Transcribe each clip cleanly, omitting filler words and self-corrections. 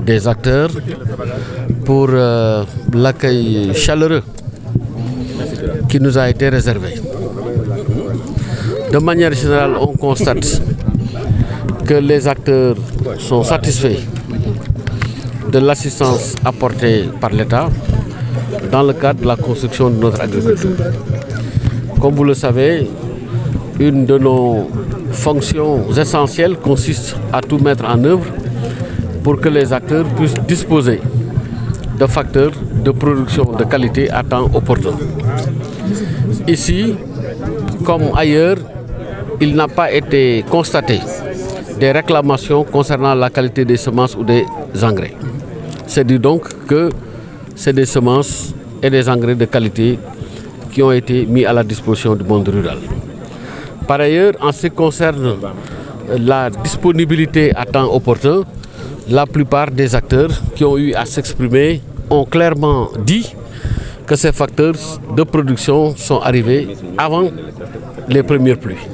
des acteurs pour l'accueil chaleureux qui nous a été réservé. De manière générale, on constate que les acteurs sont satisfaits de l'assistance apportée par l'État dans le cadre de la construction de notre agriculture. Comme vous le savez, une de nos fonctions essentielles consiste à tout mettre en œuvre pour que les acteurs puissent disposer de facteurs de production de qualité à temps opportun. Ici, comme ailleurs, il n'a pas été constaté des réclamations concernant la qualité des semences ou des engrais. C'est dire donc que c'est des semences et des engrais de qualité qui ont été mis à la disposition du monde rural. Par ailleurs, en ce qui concerne la disponibilité à temps opportun, la plupart des acteurs qui ont eu à s'exprimer ont clairement dit que ces facteurs de production sont arrivés avant les premières pluies.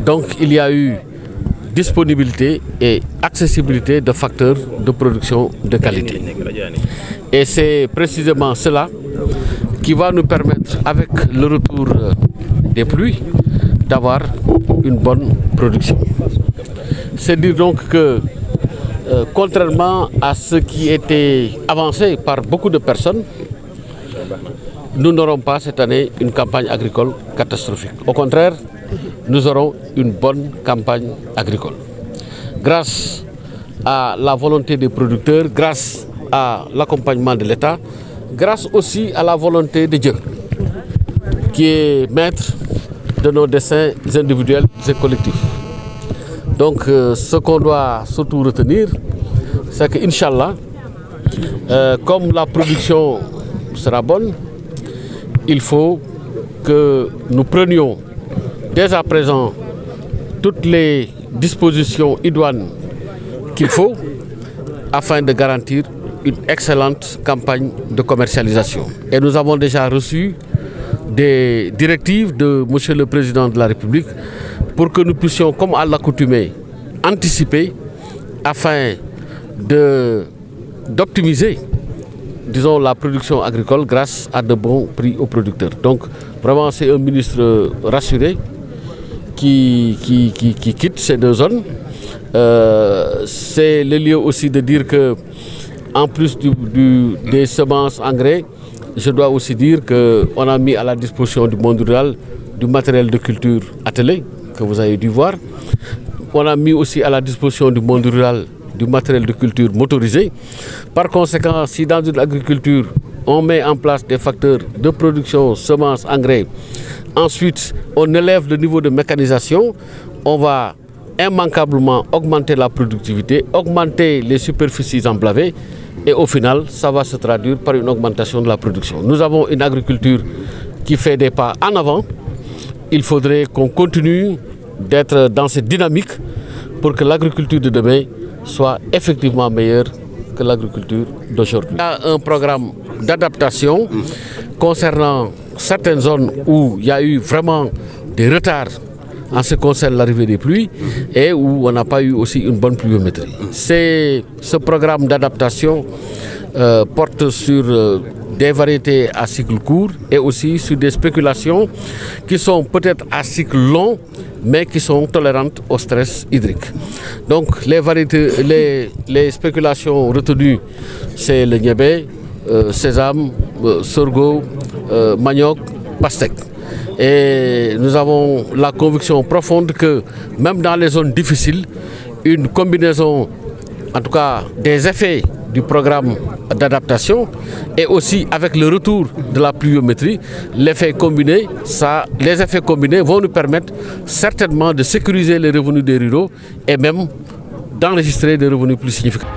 Donc il y a eu disponibilité et accessibilité de facteurs de production de qualité. Et c'est précisément cela qui va nous permettre, avec le retour des pluies, d'avoir une bonne production. C'est dire donc que, contrairement à ce qui était avancé par beaucoup de personnes, nous n'aurons pas cette année une campagne agricole catastrophique. Au contraire, nous aurons une bonne campagne agricole. Grâce à la volonté des producteurs, grâce à l'accompagnement de l'État, grâce aussi à la volonté de Dieu, qui est maître de nos desseins individuels et collectifs. Donc ce qu'on doit surtout retenir, c'est que, Inch'Allah, comme la production sera bonne, il faut que nous prenions dès à présent toutes les dispositions idoines qu'il faut afin de garantir une excellente campagne de commercialisation. Et nous avons déjà reçu des directives de M. le Président de la République pour que nous puissions, comme à l'accoutumée, anticiper afin d'optimiser, disons, la production agricole grâce à de bons prix aux producteurs. Donc vraiment c'est un ministre rassuré qui quitte ces deux zones. C'est le lieu aussi de dire que, en plus des semences engrais, je dois aussi dire qu'on a mis à la disposition du monde rural du matériel de culture attelé, que vous avez dû voir. On a mis aussi à la disposition du monde rural du matériel de culture motorisé. Par conséquent, si dans une agriculture, on met en place des facteurs de production, semences, engrais, ensuite on élève le niveau de mécanisation, on va immanquablement augmenter la productivité, augmenter les superficies emblavées, et au final, ça va se traduire par une augmentation de la production. Nous avons une agriculture qui fait des pas en avant. Il faudrait qu'on continue d'être dans cette dynamique pour que l'agriculture de demain soit effectivement meilleure que l'agriculture d'aujourd'hui. Il y a un programme d'adaptation concernant certaines zones où il y a eu vraiment des retards en ce qui concerne l'arrivée des pluies et où on n'a pas eu aussi une bonne pluviométrie. Ce programme d'adaptation porte sur des variétés à cycle court et aussi sur des spéculations qui sont peut-être à cycle long mais qui sont tolérantes au stress hydrique. Donc les spéculations retenues, c'est le niébé, sésame, sorgho, manioc, pastèque. Et nous avons la conviction profonde que même dans les zones difficiles, une combinaison, en tout cas des effets du programme d'adaptation et aussi avec le retour de la pluviométrie, les effets combinés vont nous permettre certainement de sécuriser les revenus des ruraux et même d'enregistrer des revenus plus significatifs.